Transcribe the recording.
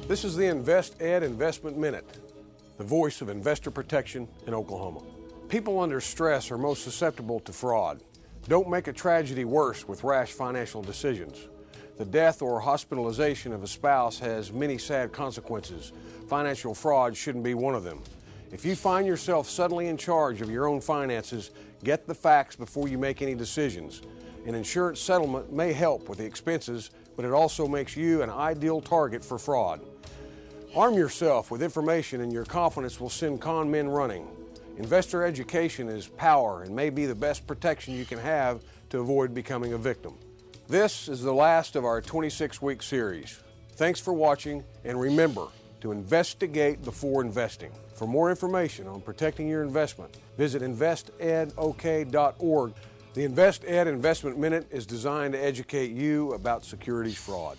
This is the Invest Ed Investment Minute, the voice of investor protection in Oklahoma. People under stress are most susceptible to fraud. Don't make a tragedy worse with rash financial decisions. The death or hospitalization of a spouse has many sad consequences. Financial fraud shouldn't be one of them. If you find yourself suddenly in charge of your own finances, get the facts before you make any decisions. An insurance settlement may help with the expenses, but it also makes you an ideal target for fraud. Arm yourself with information and your confidence will send con men running. Investor education is power and may be the best protection you can have to avoid becoming a victim. This is the last of our 26-week series. Thanks for watching, and remember to investigate before investing. For more information on protecting your investment, visit investedok.org. The Invest Ed Investment Minute is designed to educate you about securities fraud.